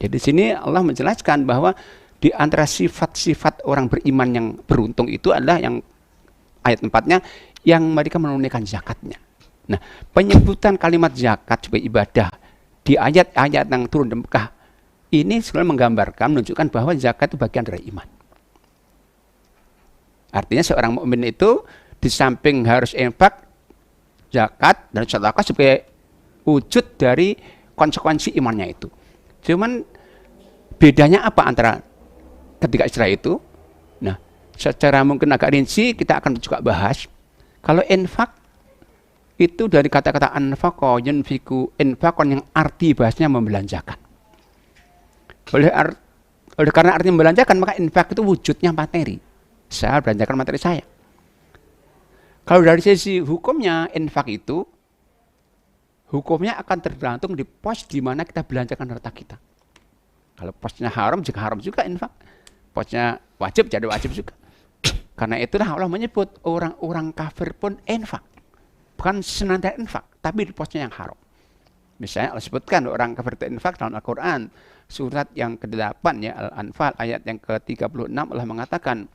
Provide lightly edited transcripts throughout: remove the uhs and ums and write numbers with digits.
Jadi di sini Allah menjelaskan bahwa di antara sifat-sifat orang beriman yang beruntung itu adalah yang ayat 4-nya yang mereka menunaikan zakatnya. Nah, penyebutan kalimat zakat sebagai ibadah di ayat-ayat yang turun di Mekah ini sebenarnya menggambarkan, menunjukkan bahwa zakat itu bagian dari iman. Artinya seorang mukmin itu di samping harus infak, zakat dan sedekah sebagai wujud dari konsekuensi imannya itu. Cuman bedanya apa antara ketiga istilah itu? Nah, secara mungkin agak rinci kita akan juga bahas. Kalau infak itu dari kata-kata anfaqa yunfiku, infakon yang arti bahasanya membelanjakan. Oleh karena arti membelanjakan, maka infak itu wujudnya materi. Saya belanjakan materi saya. Kalau dari sisi hukumnya, infak itu hukumnya akan tergantung di pos di mana kita belanjakan harta kita. Kalau posnya haram, jika haram juga infak. Posnya wajib, jadi wajib juga. Karena itulah Allah menyebut orang-orang kafir pun infak. Bukan senantiasa infak, tapi di posnya yang haram. Misalnya Allah sebutkan orang kafir itu infak dalam Al-Quran. Surat yang ke-8 ya, Al-Anfal ayat yang ke-36 Allah mengatakan,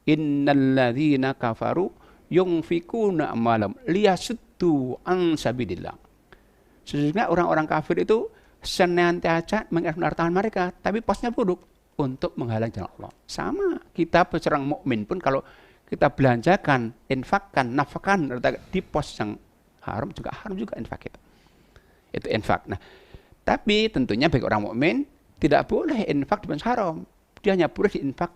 innalladzina kafaru yunfikuna amalam liyasuddu an sabilillah. Sesungguhnya orang-orang kafir itu senantiasa menginfakkan harta mereka, tapi posnya buruk untuk menghalangi jalan Allah. Sama kita seorang mukmin pun kalau kita belanjakan, infakkan, nafkahkan di pos yang haram juga infak kita. Itu infak. Nah, tapi tentunya bagi orang mukmin tidak boleh infak di pos haram. Dia hanya boleh diinfak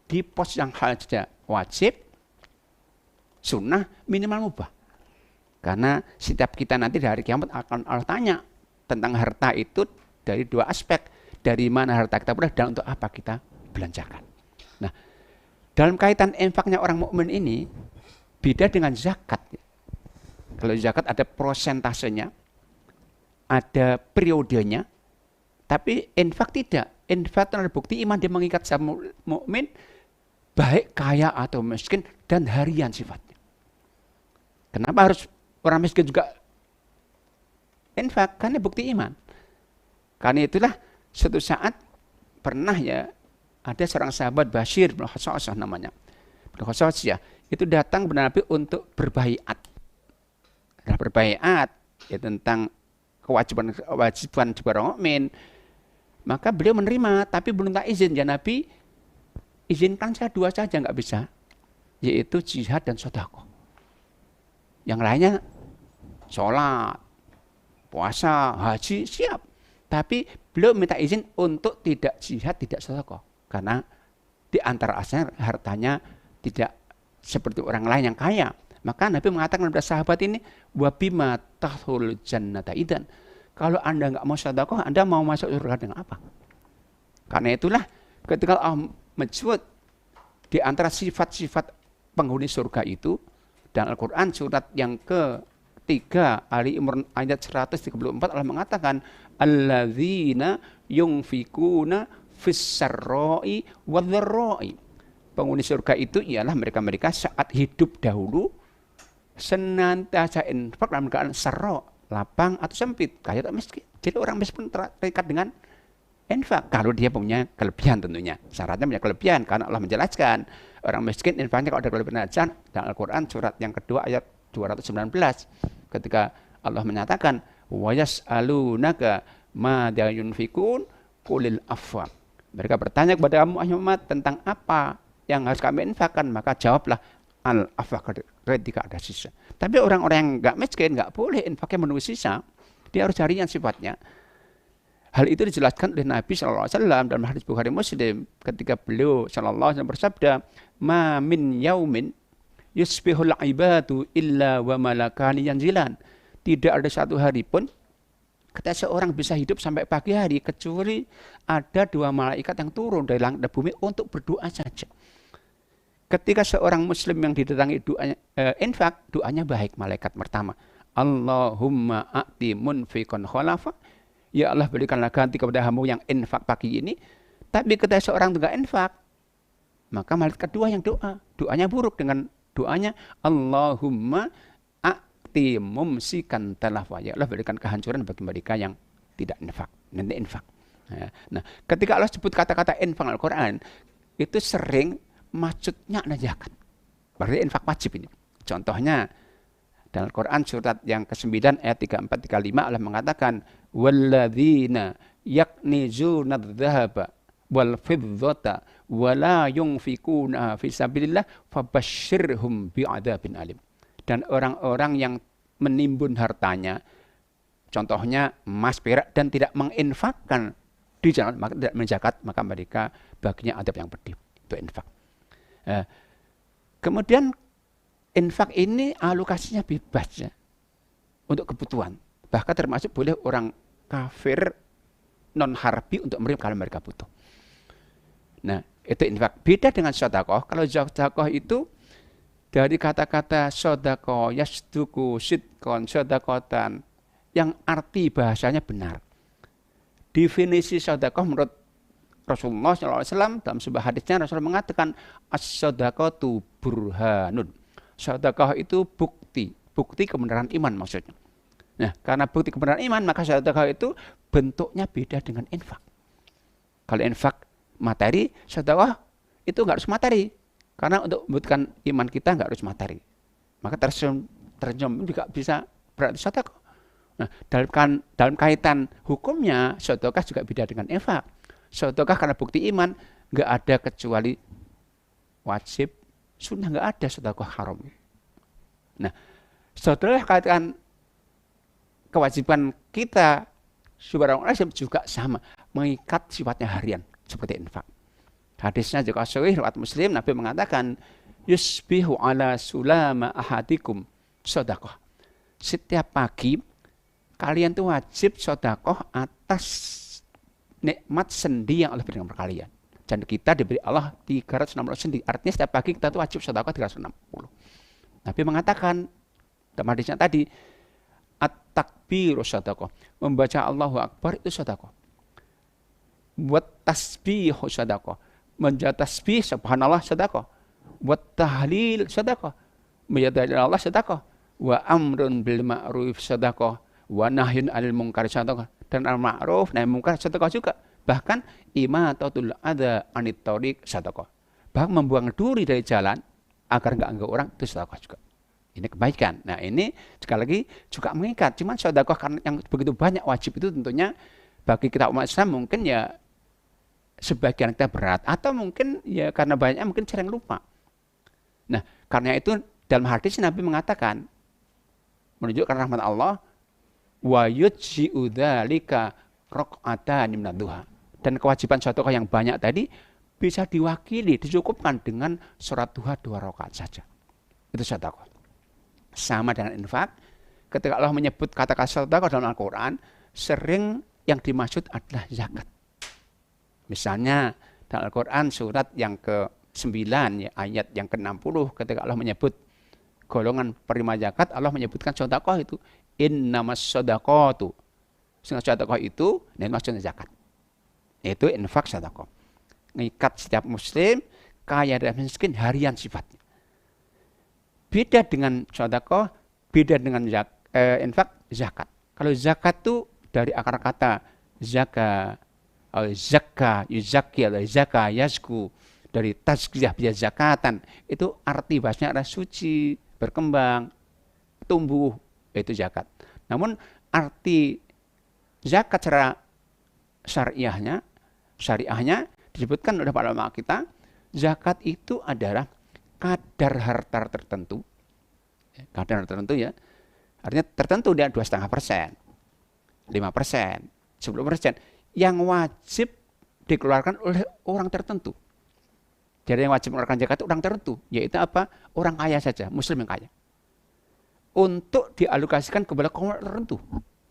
di pos yang halal saja, wajib, sunnah, minimal mubah. Karena setiap kita nanti di hari kiamat akan Allah tanya tentang harta itu dari dua aspek. Dari mana harta kita berasal dan untuk apa kita belanjakan. Nah, dalam kaitan infaknya orang mukmin ini beda dengan zakat. Kalau zakat ada prosentasenya, ada periodenya, tapi infak tidak. Infak itu ada bukti iman, dia mengikat sama mukmin baik kaya atau miskin dan harian sifatnya. Kenapa harus orang miskin juga infak? Karena bukti iman. Karena itulah suatu saat pernah ya ada seorang sahabat Bashir bin Khososah namanya. Bin Khososah itu datang kepada Nabi untuk berbaiat. Nah, berbaiat ya tentang kewajiban orang mukmin. Maka beliau menerima, tapi belum tak izin. Ya Nabi, izinkan saya dua saja, nggak bisa. Yaitu jihad dan sedekah. Yang lainnya, sholat, puasa, haji, siap. Tapi beliau minta izin untuk tidak jihad, tidak sedekah. Karena di antara asalnya hartanya tidak seperti orang lain yang kaya. Maka Nabi mengatakan kepada sahabat ini, wabima tahul jannata idan. Kalau Anda nggak mau sedekah, Anda mau masuk surga dengan apa? Karena itulah ketika Allah menyebut di antara sifat-sifat penghuni surga itu dan Al-Quran surat yang ke-3 Ali Imran ayat 134 Allah mengatakan alladzina yunfikuna fis-sarra'i wadh-dharra'i. Penghuni surga itu ialah mereka-mereka saat hidup dahulu senantiasa infak dalam keadaan sarra, lapang atau sempit, kaya atau miskin. Jadi orang miskin terikat dengan infak kalau dia punya kelebihan tentunya. Syaratnya punya kelebihan karena Allah menjelaskan orang miskin infaknya kalau ada kelebihan aja dalam Al-Quran surat yang kedua ayat 219 ketika Allah menyatakan wa yas'alunaka madza yunfikun qulil afwa. Mereka bertanya kepada kamu Muhammad tentang apa yang harus kami infakkan, maka jawablah al-afwa ketika ada sisa. Tapi orang-orang yang enggak miskin enggak boleh infaknya menunggu sisa. Dia harus harian sifatnya. Hal itu dijelaskan oleh Nabi SAW dalam hadis Bukhari Muslim ketika beliau SAW bersabda, "Ma min yaumin yusbihul ibadu illa wa malakani yanzilan." Tidak ada satu hari pun ketika seorang bisa hidup sampai pagi hari kecuali ada dua malaikat yang turun dari langit dan bumi untuk berdoa saja. Ketika seorang muslim yang didatangi doanya infak, doanya baik malaikat pertama. Allahumma a'ti munfiqan khalafa. Ya Allah berikanlah ganti kepada hamba yang infak pagi ini. Tapi ketika seorang tidak infak, maka malaikat kedua yang doa. Doanya buruk dengan doanya Allahumma a'ti mumsikan talafa. Ya Allah berikan kehancuran bagi mereka yang tidak infak. Nanti infak. Ya. Nah, ketika Allah sebut kata-kata infak Al-Quran, itu sering maksudnya ada zakat. Berarti infak wajib ini. Contohnya, dalam Al-Quran surat yang ke-9 ayat 34-35 Allah mengatakan, وَالَّذِينَ يَكْنِزُونَ الذَّهَبَ وَالْفِضَّةَ وَلَا يُنْفِقُونَهَا فِي سَبِيلِ اللَّهِ فَبَشِّرْهُمْ بِعَذَابٍ أَلِيمٍ. Dan orang-orang yang menimbun hartanya, contohnya emas, perak, dan tidak menginfakkan di jalan, maka tidak menzakat, maka mereka baginya adab yang pedih. Itu infak. Kemudian infak ini alokasinya bebas ya, untuk kebutuhan. Bahkan termasuk boleh orang kafir non harbi untuk memberi kalau mereka butuh. Nah, itu infak. Beda dengan sedekah. Kalau sedekah itu dari kata-kata sedekah yasduku sidqan sedekatan yang arti bahasanya benar. Definisi sedekah menurut Rasulullah SAW dalam sebuah hadisnya Rasulullah mengatakan as-sadaqatu burhanun. Sedekah itu bukti kebenaran iman maksudnya. Nah, karena bukti kebenaran iman, maka sedekah itu bentuknya beda dengan infak. Kalau infak materi, sedekah itu nggak harus materi. Karena untuk membuktikan iman kita nggak harus materi. Maka terjemah juga bisa berarti sedekah. Nah, dalam kaitan hukumnya, sedekah juga beda dengan infak. Sedekah karena bukti iman, nggak ada kecuali wajib, sunnah, nggak ada sedekah haram. Nah, setelah kaitan kewajiban kita sebagai orang Islam juga sama, mengikat sifatnya harian seperti infak. Hadisnya juga sahih riwayat Muslim, Nabi mengatakan yusbihu ala sulama ahadikum sedekah. Setiap pagi kalian tuh wajib sedekah atas nikmat sendi yang Allah berikan kepada kalian. Dan kita diberi Allah 360 sendi. Artinya setiap pagi kita tuh wajib sedekah 360. Nabi mengatakan dalam hadisnya tadi, at-takbiru sedekah. Membaca Allahu Akbar itu sedekah. Buat tasbih sedekah. Menjadi tasbih subhanallah sedekah. Buat tahlil sedekah. Menjadi Allah sedekah. Wa amrun bil ma'ruf sedekah. Wa nahyun 'anil munkar sedekah. Dan al-ma'ruf nahi munkar sedekah juga. Bahkan imatatul adza 'anit thariq sedekah. Bahkan membuang duri dari jalan agar enggak ganggu orang itu sedekah juga. Ini kebaikan. Nah, ini sekali lagi juga mengikat. Cuman sedekah karena yang begitu banyak wajib itu tentunya bagi kita umat Islam mungkin ya sebagian kita berat atau mungkin ya karena banyak mungkin sering lupa. Nah, karena itu dalam hadis Nabi mengatakan menunjukkan rahmat Allah wa yujzi'u dzalika raq'atan minad duha. Dan kewajiban sedekah yang banyak tadi bisa diwakili, dicukupkan dengan sholat duha 2 rakaat saja. Itu sedekah. Sama dengan infak, ketika Allah menyebut kata-kata sedekah dalam Al-Quran, sering yang dimaksud adalah zakat. Misalnya dalam Al-Quran surat yang ke-9 ya, ayat yang ke-60 ketika Allah menyebut golongan penerima zakat, Allah menyebutkan sedekah itu innamas shadaqatu. Sedekah itu maksudnya zakat. Itu infak sedekah. Mengikat setiap muslim kaya dan miskin harian sifatnya. Beda dengan sedekah, beda dengan infak, zakat. Kalau zakat itu dari akar kata zaka, zakka, yuzakki, zakka, yazku, dari tazkiyah biya zakatan, itu arti bahasanya adalah suci, berkembang, tumbuh, itu zakat. Namun arti zakat secara syariahnya disebutkan oleh para ulama kita, zakat itu adalah kadar harta tertentu, kadar tertentu ya, artinya tertentu dia 2,5%, 5%, 10%, yang wajib dikeluarkan oleh orang tertentu. Jadi yang wajib mengeluarkan zakat itu orang tertentu, yaitu apa? Orang kaya saja, muslim yang kaya. Untuk dialokasikan kepada kaum tertentu.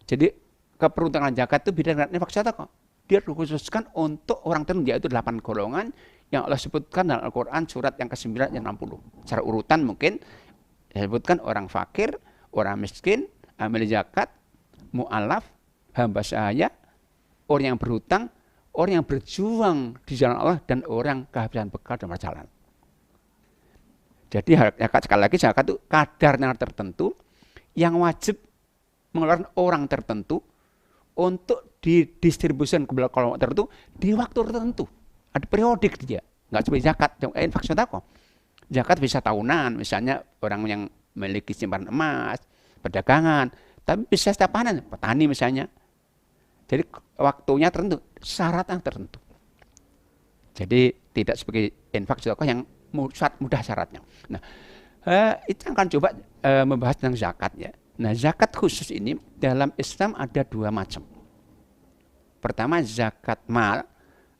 Jadi keperuntungan zakat itu beda dengan infak sedekah. Dia dikhususkan untuk orang tertentu, yaitu 8 golongan yang Allah sebutkan dalam Al-Quran surat yang ke-9 yang 60. Secara urutan mungkin disebutkan orang fakir, orang miskin, amil zakat, mu'alaf, hamba sahaya, orang yang berhutang, orang yang berjuang di jalan Allah, dan orang kehabisan bekal dan berjalan. Jadi sekali lagi zakat itu kadar tertentu yang wajib mengeluarkan orang tertentu untuk didistribusikan ke kelompok tertentu di waktu tertentu. Ada periodik dia. Nggak seperti zakat. Infak sedekah. Zakat bisa tahunan, misalnya orang yang memiliki simpanan emas, perdagangan, tapi bisa setiap panen, petani misalnya. Jadi waktunya tertentu, syaratnya tertentu. Jadi tidak seperti infak sedekah yang mudah syaratnya. Nah, itu akan coba membahas tentang zakat ya. Nah, zakat khusus ini dalam Islam ada dua macam. Pertama zakat mal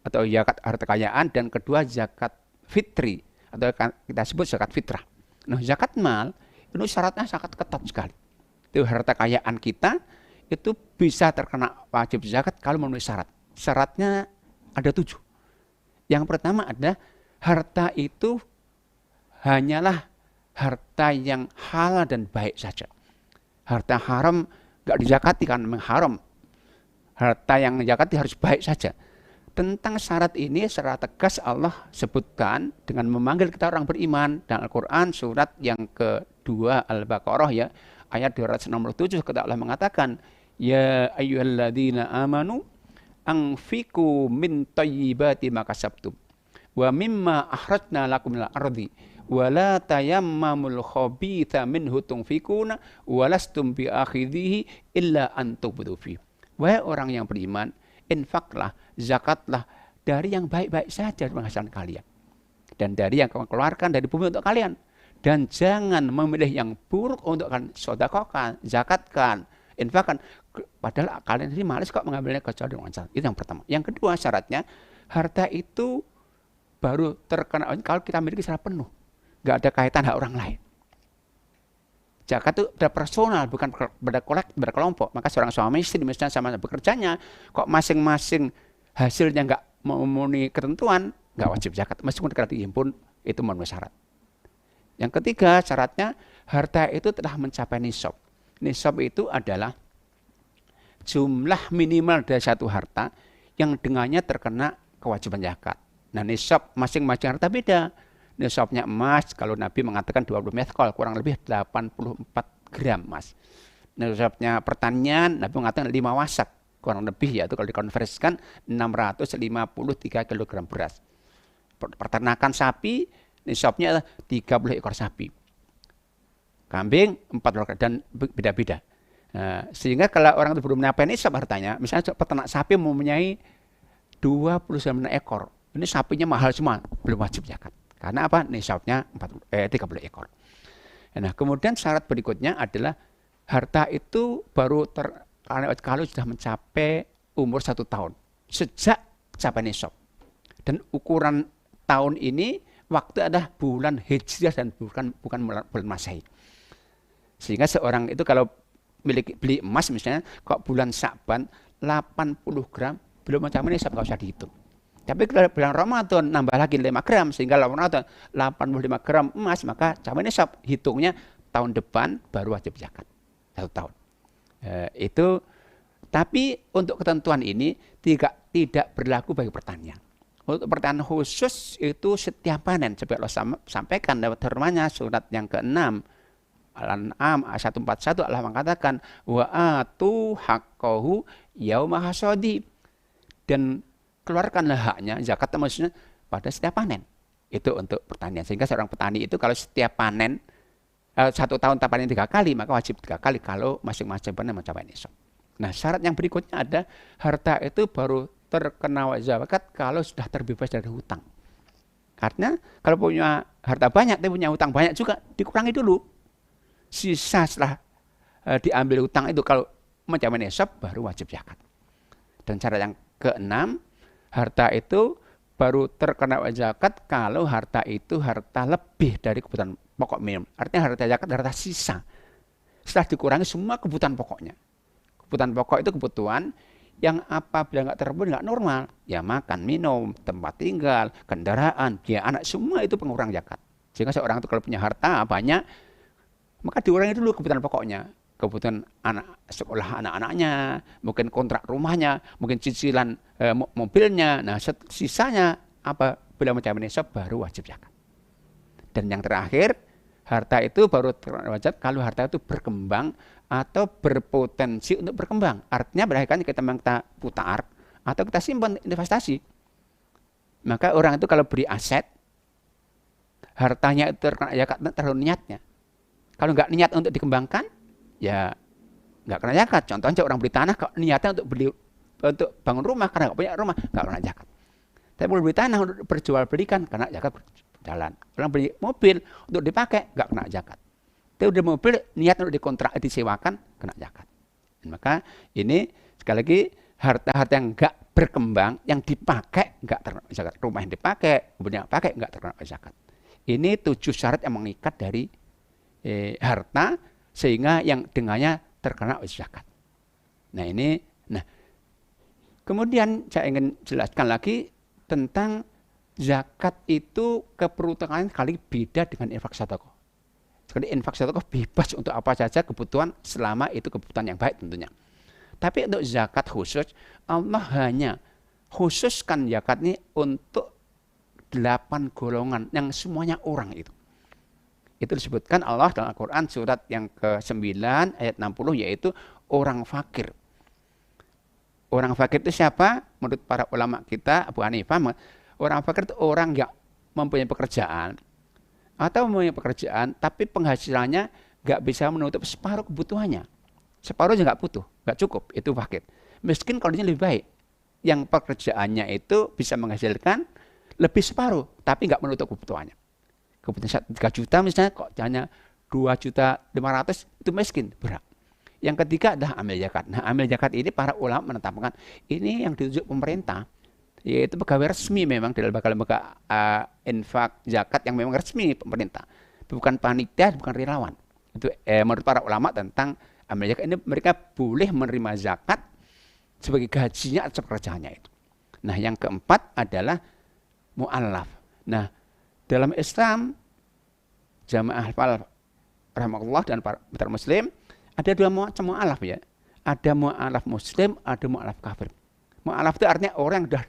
atau zakat harta kekayaan, dan kedua zakat fitri atau kita sebut zakat fitrah. Nah, zakat mal itu syaratnya sangat ketat sekali. Itu harta kekayaan kita itu bisa terkena wajib zakat kalau memenuhi syarat. Syaratnya ada 7. Yang pertama ada harta itu hanyalah harta yang halal dan baik saja. Harta haram nggak dizakati karena memang haram. Harta yang dizakati harus baik saja. Tentang syarat ini secara tegas Allah sebutkan dengan memanggil kita orang beriman dan Al-Quran surat yang kedua Al-Baqarah ya ayat 267 ketika Allah mengatakan ya ayyuhalladzina amanu anfiqu min thayyibati ma kasabtum wa mimma akhrajna lakum minal ardi wa la tayammamul khabitha minhu tunfikuna wa lastum bi akhidhihi illa an tubdu fi. Wahai orang yang beriman, infaklah, zakatlah dari yang baik-baik saja dari penghasilan kalian dan dari yang kamu keluarkan dari bumi untuk kalian, dan jangan memilih yang buruk untuk kalian sedekahkan, zakatkan, infakkan, padahal kalian sendiri malas kok mengambilnya kecuali dengan syarat. Itu yang pertama. Yang kedua syaratnya harta itu baru terkena kalau kita miliki secara penuh, nggak ada kaitan hak orang lain. Zakat itu udah personal, bukan berkelompok. Maka seorang suami istri misalnya sama bekerjanya, kok masing-masing hasilnya nggak memenuhi ketentuan, nggak wajib zakat. Meskipun dihimpun itu memenuhi syarat. Yang ketiga syaratnya harta itu telah mencapai nisab. Nisab itu adalah jumlah minimal dari satu harta yang dengannya terkena kewajiban zakat. Nah, nisab masing-masing harta beda. Nisabnya emas, kalau Nabi mengatakan 20 methkol, kurang lebih 84 gram emas. Nisabnya pertanian, Nabi mengatakan 5 wasak, kurang lebih yaitu kalau dikonversikan 653 kg beras. Peternakan sapi, nisabnya 30 ekor sapi. Kambing 40 dan beda-beda. Nah, sehingga kalau orang itu belum mencapai nisab hartanya, misalnya peternak sapi mempunyai 29 ekor. Ini sapinya mahal semua, belum wajib zakat. Karena apa? Nisabnya 30 ekor. Nah, kemudian syarat berikutnya adalah harta itu baru kalau sudah mencapai umur 1 tahun. Sejak capai nisab. Dan ukuran tahun ini waktu adalah bulan Hijriah dan bukan bulan Masehi. Sehingga seorang itu kalau beli emas misalnya, kok bulan Sya'ban 80 gram belum mencapai nisab, nggak usah dihitung. Tapi kalau bulan Ramadan nambah lagi 5 gram sehingga Ramadan 85 gram emas, maka capai nisab, hitungnya tahun depan baru wajib zakat. 1 tahun. Itu tapi untuk ketentuan ini tidak berlaku bagi pertanian. Untuk pertanian khusus itu setiap panen seperti Allah sampaikan lewat firman-Nya surat yang ke-6 Al-An'am 141 Allah mengatakan wa atu haqqahu yauma hasadi, dan keluarkanlah haknya, zakat maksudnya pada setiap panen. Itu untuk pertanian. Sehingga seorang petani itu kalau setiap panen 1 tahun tak panen 3 kali, maka wajib 3 kali kalau masing-masing panen mencapai nisab. Nah, syarat yang berikutnya ada harta itu baru terkena zakat kalau sudah terbebas dari hutang. Karena kalau punya harta banyak, tapi punya hutang banyak juga, dikurangi dulu. Sisa setelah diambil hutang itu kalau mencapai nisab baru wajib zakat. Dan syarat yang ke-6, harta itu baru terkena zakat kalau harta itu harta lebih dari kebutuhan pokok minimum. Artinya harta zakat harta sisa. Setelah dikurangi semua kebutuhan pokoknya. Kebutuhan pokok itu kebutuhan yang apabila nggak terpenuhi nggak normal. Ya makan, minum, tempat tinggal, kendaraan, biaya anak, semua itu pengurang zakat. Sehingga seorang itu kalau punya harta banyak, maka dikurangi dulu kebutuhan pokoknya. Kebutuhan sekolah anak-anaknya, mungkin kontrak rumahnya, mungkin cicilan mobilnya. Nah, sisanya apa bila mencapai nisab baru wajib zakat. Dan yang terakhir, Harta itu baru terkena wajib kalau harta itu berkembang atau berpotensi untuk berkembang. Artinya berakhirnya kita putar atau kita simpan investasi. Maka orang itu kalau beri aset, hartanya itu terkena zakat terlalu niatnya. Kalau nggak niat untuk dikembangkan, ya nggak kena zakat. Contohnya orang beli tanah, kalau niatnya untuk untuk bangun rumah karena nggak punya rumah, nggak kena zakat. Tapi kalau beli tanah untuk perjualbelikan, kena zakat berjalan. Orang beli mobil untuk dipakai, nggak kena zakat. Tapi udah mobil niat untuk dikontrak disewakan, kena zakat. Maka ini sekali lagi harta-harta yang nggak berkembang, yang dipakai nggak terkena zakat. Rumah yang dipakai, kemudian yang pakai nggak terkena zakat. Ini 7 syarat yang mengikat dari harta sehingga yang dengannya terkena zakat. Nah ini, kemudian saya ingin jelaskan lagi tentang zakat itu keperuntukannya kali beda dengan infak sedekah. Jadi infak sedekah bebas untuk apa saja kebutuhan selama itu kebutuhan yang baik tentunya. Tapi untuk zakat khusus, Allah hanya khususkan zakat ini untuk 8 golongan yang semuanya orang itu. Itu disebutkan Allah dalam Al-Quran surat yang ke-9 ayat 60 yaitu orang fakir. Orang fakir itu siapa? Menurut para ulama kita, Abu Hanifah, orang fakir itu orang yang mempunyai pekerjaan atau mempunyai pekerjaan tapi penghasilannya nggak bisa menutup separuh kebutuhannya. Separuh juga nggak butuh, nggak cukup, itu fakir. Miskin kondisinya lebih baik. Yang pekerjaannya itu bisa menghasilkan lebih separuh, tapi nggak menutup kebutuhannya. Kebutuhan 3 juta misalnya, kok hanya 2.500.000 itu miskin, berat. Yang ketiga adalah amil zakat. Nah, amil zakat ini para ulama menetapkan ini yang ditunjuk pemerintah, yaitu pegawai resmi memang dalam lembaga infak zakat yang memang resmi pemerintah, bukan panitia, bukan relawan. Itu menurut para ulama tentang amil zakat ini mereka boleh menerima zakat sebagai gajinya atau pekerjaannya itu. Nah, yang keempat adalah mu'allaf. Nah, dalam Islam jamaah rahmatullah dan para muslim ada 2 macam mu'allaf ya. Ada mu'allaf muslim, ada mu'allaf kafir. Mu'allaf itu artinya orang yang sudah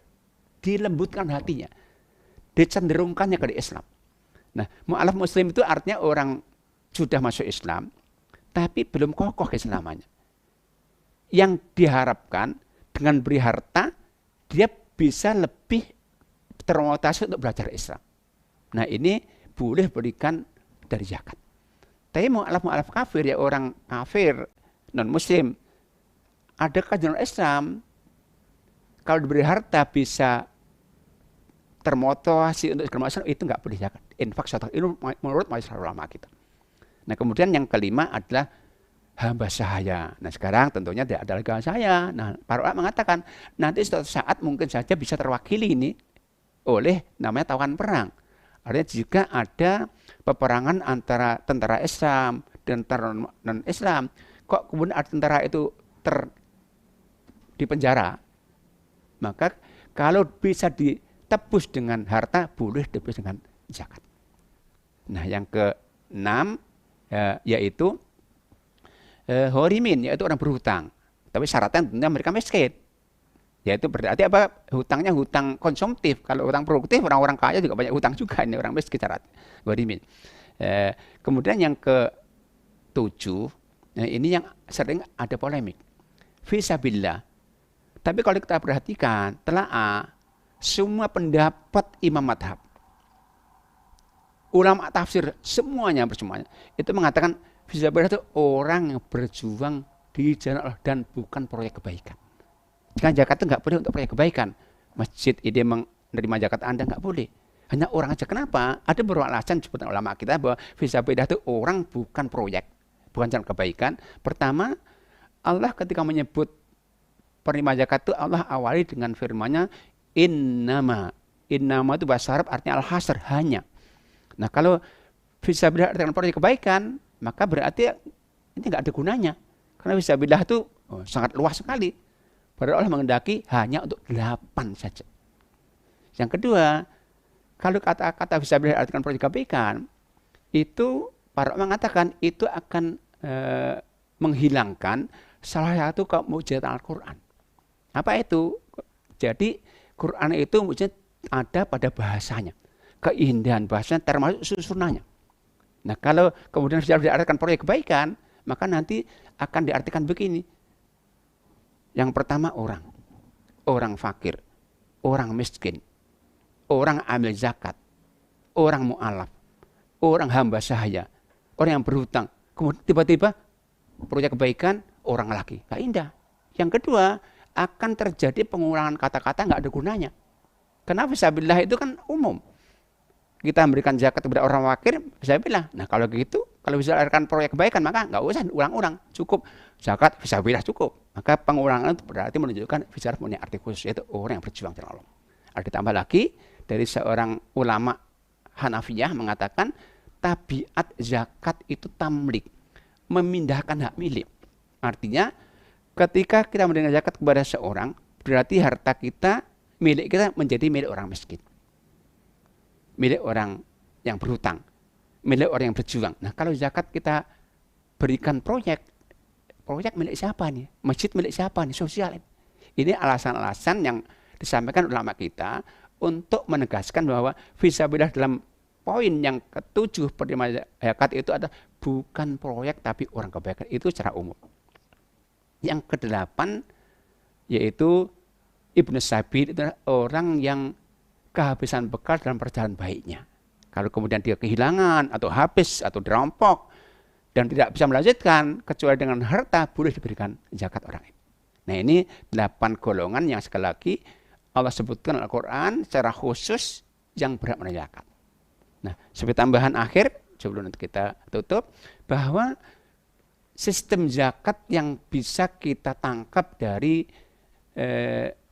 dilembutkan hatinya, dicenderungkannya ke Islam. Nah, mu'allaf muslim itu artinya orang sudah masuk Islam tapi belum kokoh keislamannya. Yang diharapkan dengan beri harta dia bisa lebih termotivasi untuk belajar Islam. Nah, ini boleh berikan dari zakat. Tapi mu'allaf kafir ya, orang kafir non muslim ada kajian Islam, kalau diberi harta bisa termotivasi untuk Islam, itu nggak boleh zakat. Infak sedekah itu menurut majelis ulama kita. Nah, kemudian yang kelima adalah hamba sahaya. Nah, sekarang tentunya tidak ada lagi hamba sahaya. Nah, para ulama mengatakan nanti suatu saat mungkin saja bisa terwakili ini oleh namanya tawanan perang. Artinya jika ada peperangan antara tentara Islam dan tentara non-Islam, kok kemudian ada tentara itu di penjara, maka kalau bisa ditebus dengan harta, boleh ditebus dengan zakat. Nah, yang ke-6 yaitu horimin, yaitu orang berhutang. Tapi syaratnya tentunya mereka miskin. Yaitu berarti apa? Hutangnya hutang konsumtif. Kalau hutang produktif, orang-orang kaya juga banyak hutang juga. Ini orang miskin syarat. Kemudian yang ke-7, ini yang sering ada polemik. Fisabilillah. Tapi kalau kita perhatikan, telaah semua pendapat imam madhab, ulama tafsir, semuanya itu mengatakan fisabilillah itu orang yang berjuang di jalan Allah dan bukan proyek kebaikan. Jika zakat itu nggak boleh untuk proyek kebaikan. Masjid ini menerima zakat Anda nggak boleh. Hanya orang aja. Kenapa? Ada beberapa alasan sebutan ulama kita bahwa fisabilillah itu orang bukan proyek, bukan jalan kebaikan. Pertama, Allah ketika menyebut penerima zakat itu Allah awali dengan firman-Nya innama. Innama itu bahasa Arab artinya al-hasr, hanya. Nah, kalau fisabilillah dengan proyek kebaikan, maka berarti ini nggak ada gunanya. Karena fisabilillah itu sangat luas sekali. Padahal Allah menghendaki hanya untuk 8 saja. Yang kedua, kalau kata-kata fisabilillah artikan proyek kebaikan, itu para ulama mengatakan itu akan menghilangkan salah satu mukjizat Al-Quran. Apa itu? Jadi Quran itu mukjizat ada pada bahasanya, keindahan bahasanya termasuk susunannya. Nah kalau kemudian sudah diartikan proyek kebaikan, maka nanti akan diartikan begini. Yang pertama orang fakir, orang miskin, orang amil zakat, orang mu'alaf, orang hamba sahaya, orang yang berhutang. Kemudian tiba-tiba proyek kebaikan orang lagi. Gak indah. Yang kedua, akan terjadi pengulangan kata-kata nggak ada gunanya. Kenapa fisabilillah itu kan umum. Kita memberikan zakat kepada orang fakir, fisabilillah. Nah kalau gitu, kalau bisa melakukan proyek kebaikan, maka nggak usah ulang-ulang. Cukup zakat, fisabilillah cukup. Maka pengulangan itu berarti menunjukkan fisabilillah punya arti khusus, yaitu orang yang berjuang jalan Allah. Ada ditambah lagi, dari seorang ulama Hanafiyah mengatakan, tabiat zakat itu tamlik, memindahkan hak milik. Artinya, ketika kita memberikan zakat kepada seorang, berarti harta kita, milik kita menjadi milik orang miskin. Milik orang yang berhutang. Milik orang yang berjuang. Nah kalau zakat kita berikan proyek milik siapa nih? Masjid milik siapa nih? Sosial. Ini alasan-alasan yang disampaikan ulama kita untuk menegaskan bahwa fisabilillah dalam poin yang ketujuh penerima zakat itu adalah bukan proyek tapi orang kebaikan. Itu secara umum. Yang kedelapan yaitu Ibnu Sabil, itu orang yang kehabisan bekal dalam perjalanan baiknya. Kalau kemudian dia kehilangan atau habis atau dirampok dan tidak bisa melanjutkan kecuali dengan harta, boleh diberikan zakat orang ini. Nah ini 8 golongan yang sekali lagi Allah sebutkan Al-Quran secara khusus yang berhak menerima zakat. Nah sebagai tambahan akhir sebelum nanti kita tutup, bahwa sistem zakat yang bisa kita tangkap dari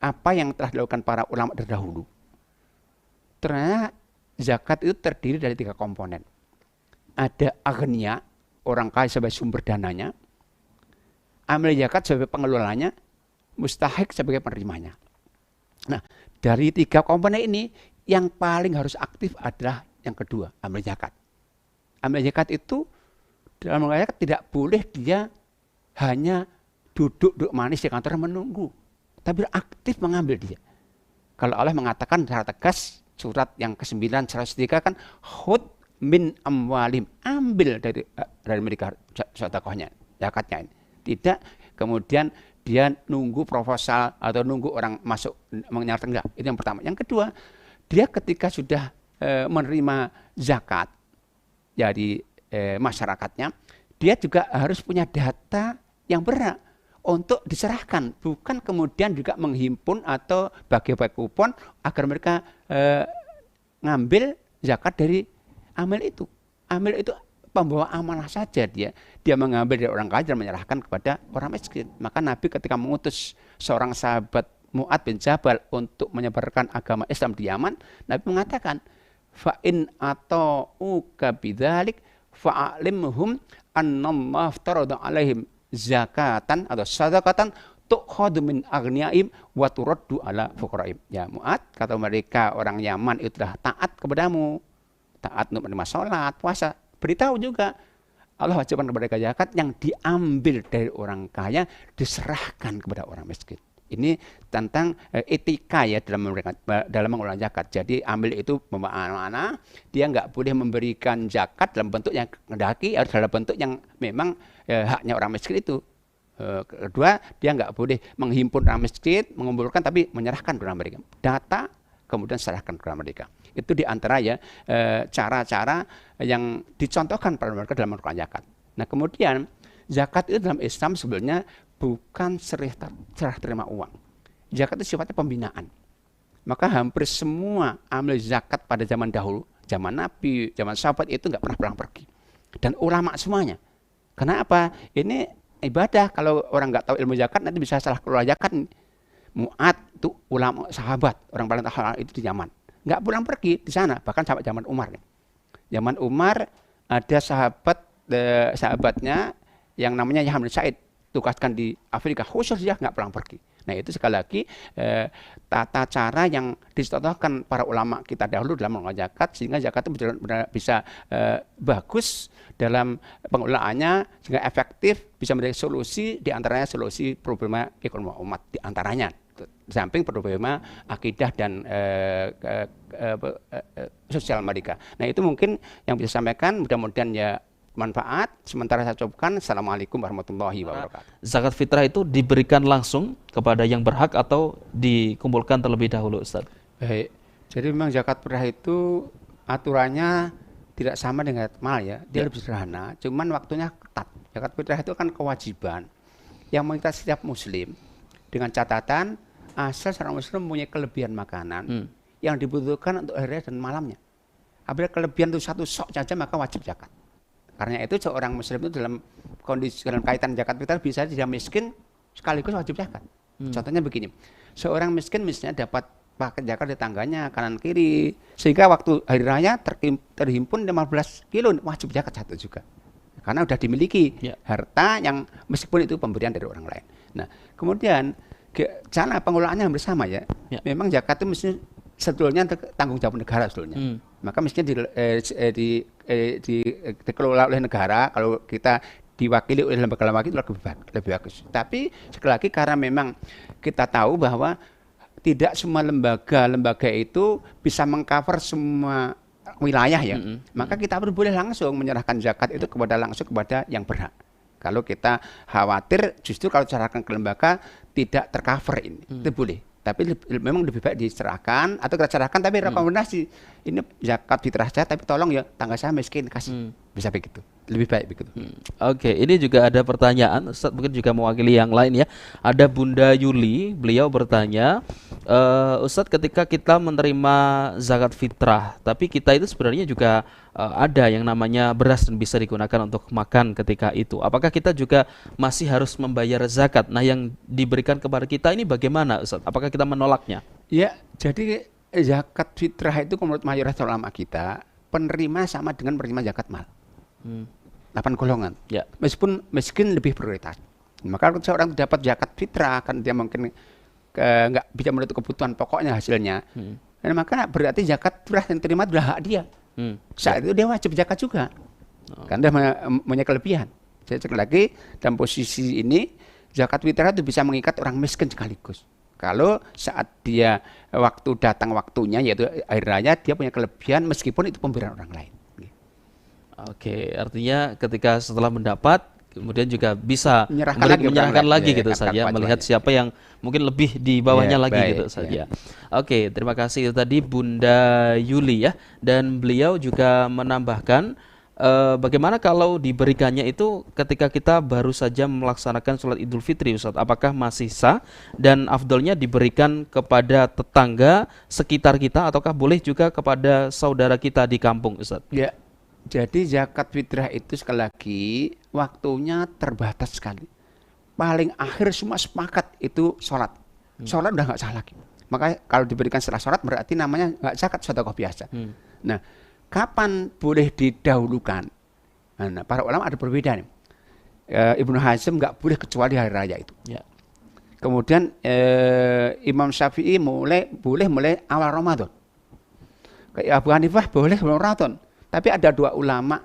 apa yang telah dilakukan para ulama terdahulu. Ternyata zakat itu terdiri dari 3 komponen. Ada aghnia, orang kaya sebagai sumber dananya, amil zakat sebagai pengelolanya, mustahik sebagai penerimanya. Nah, dari 3 komponen ini, yang paling harus aktif adalah yang kedua, amil zakat. Amil zakat itu dalam zakat tidak boleh dia hanya duduk manis di kantor menunggu, tapi aktif mengambil dia. Kalau Allah mengatakan secara tegas, surat yang ke-9 103 kan, khud min amwalim, ambil dari mereka sedekahnya, zakatnya ini. Tidak kemudian dia nunggu proposal atau nunggu orang masuk menyerahkan, enggak. Itu yang pertama. Yang kedua, dia ketika sudah menerima zakat dari masyarakatnya, dia juga harus punya data yang benar untuk diserahkan, bukan kemudian juga menghimpun atau bagi-bagi kupon agar mereka ngambil zakat dari amil itu. Amil itu pembawa amanah saja dia mengambil dari orang kaya dan menyerahkan kepada orang miskin. Maka Nabi ketika mengutus seorang sahabat Mu'ad bin Jabal untuk menyebarkan agama Islam di Yaman, Nabi mengatakan, fa'in ata'uka bidzalik fa'alimhum annallahu aftarada alaihim zakatan atau sadaqatan tukhadu min aghniyaim wa turaddu ala fuqaraim. Ya Mu'ad, kata mereka orang Yaman itu telah taat kepadamu, taat untuk menerima sholat, puasa. Beritahu juga Allah wajibkan kepada zakat yang diambil dari orang kaya diserahkan kepada orang miskin. Ini tentang etika ya dalam mengelola zakat. Jadi ambil itu mana dia nggak boleh memberikan zakat dalam bentuk yang kendaki, harus dalam bentuk yang memang haknya orang miskin itu. Kedua, dia nggak boleh menghimpun orang miskin, mengumpulkan tapi menyerahkan kepada mereka. Data kemudian serahkan kepada mereka. Itu diantara ya cara-cara yang dicontohkan pada mereka dalam mengelola zakat. Nah kemudian zakat itu dalam Islam sebenarnya bukan serah terima uang. Zakat itu sifatnya pembinaan. Maka hampir semua amil zakat pada zaman dahulu, zaman Nabi, zaman sahabat itu nggak pernah pulang pergi. Dan ulama semuanya. Kenapa? Ini ibadah. Kalau orang nggak tahu ilmu zakat nanti bisa salah kelola zakat. Mu'ad itu ulama sahabat, orang paling tahu itu di Yaman. Nggak pulang pergi di sana, bahkan sampai zaman Umar. Zaman Umar ada sahabatnya yang namanya Yahya bin Sa'id, tugaskan di Afrika, khusus dia nggak pulang pergi. Nah itu sekali lagi tata cara yang dicontohkan para ulama kita dahulu dalam mengelola zakat, sehingga zakat itu benar-benar bisa bagus dalam pengelolaannya, sehingga efektif bisa menjadi solusi, diantaranya solusi problema ekonomi umat diantaranya. samping problema akidah dan sosial mereka. Nah itu mungkin yang bisa sampaikan, mudah-mudahan ya manfaat. Sementara saya cukupkan. Assalamualaikum warahmatullahi wabarakatuh. Zakat fitrah itu diberikan langsung kepada yang berhak atau dikumpulkan terlebih dahulu, Ustaz? Baik, jadi memang zakat fitrah itu aturannya tidak sama dengan zakat mal ya, dia lebih sederhana, cuman waktunya ketat. Zakat fitrah itu kan kewajiban yang mengikat setiap muslim, dengan catatan asal seorang muslim mempunyai kelebihan makanan yang dibutuhkan untuk hari dan malamnya. Apabila kelebihan itu satu sok saja maka wajib zakat. Karena itu seorang muslim itu dalam kondisi, dalam kaitan zakat fitrah bisa tidak miskin sekaligus wajib zakat. Contohnya begini, seorang miskin misalnya dapat paket zakat di tangganya kanan kiri, sehingga waktu hari raya terhimpun 15 kilo, wajib zakat satu juga. Karena sudah dimiliki harta yang meskipun itu pemberian dari orang lain. Nah, kemudian cara pengelolaannya hampir sama ya. Memang zakat itu mesti sebetulnya tanggung jawab negara sebetulnya. Maka mestinya dikelola oleh negara. Kalau kita diwakili oleh lembaga-lembaga itu lebih bagus. Tapi sekali lagi karena memang kita tahu bahwa tidak semua lembaga itu bisa mengcover semua wilayah ya. Maka kita boleh langsung menyerahkan zakat itu langsung kepada yang berhak. Kalau kita khawatir justru kalau diserahkan ke lembaga tidak tercover ini, itu boleh. Tapi memang lebih baik diserahkan atau kita serahkan tapi rekomendasi ini zakat fitrah saya tapi tolong ya tangga saya miskin kasih. Bisa begitu. Lebih baik begitu. Oke, ini juga ada pertanyaan, Ustaz mungkin juga mewakili yang lain ya. Ada Bunda Yuli, beliau bertanya, Ustaz ketika kita menerima zakat fitrah, tapi kita itu sebenarnya juga ada yang namanya beras dan bisa digunakan untuk makan ketika itu. Apakah kita juga masih harus membayar zakat? Nah, yang diberikan kepada kita ini bagaimana, Ustaz? Apakah kita menolaknya? Ya, jadi zakat fitrah itu menurut mayoritas ulama kita penerima sama dengan penerima zakat mal. 8 golongan. Ya. Meskipun miskin lebih prioritas. Maka kalau seorang dapat zakat fitrah kan dia mungkin nggak bisa menutup kebutuhan pokoknya hasilnya. Dan maka berarti zakat fitrah yang terima adalah hak dia. Saat itu dia wajib zakat juga. Karena dia punya kelebihan. Jadi sekali lagi dalam posisi ini zakat fitrah itu bisa mengikat orang miskin sekaligus. Kalau saat dia datang waktunya yaitu hari raya dia punya kelebihan meskipun itu pemberian orang lain. Oke, artinya ketika setelah mendapat kemudian juga bisa menyerahkan lagi gitu saja, melihat siapa yang mungkin lebih di bawahnya lagi gitu saja. Oke, terima kasih. Itu tadi Bunda Yuli ya, dan beliau juga menambahkan bagaimana kalau diberikannya itu ketika kita baru saja melaksanakan sholat Idul Fitri, Ustaz, apakah masih sah dan afdolnya diberikan kepada tetangga sekitar kita ataukah boleh juga kepada saudara kita di kampung, Ustaz? Ya. Jadi zakat fitrah itu sekali lagi waktunya terbatas sekali. Paling akhir semua sepakat itu sholat. Sholat udah nggak sah lagi. Maka kalau diberikan setelah sholat berarti namanya nggak zakat, sedekah biasa. Nah, kapan boleh didahulukan? Nah, para ulama ada perbedaan. Ibnu Hazm nggak boleh kecuali hari raya itu. Ya. Kemudian Imam Syafi'i boleh mulai awal Ramadan. Kayak Abu Hanifah boleh awal Ramadan. Tapi ada 2 ulama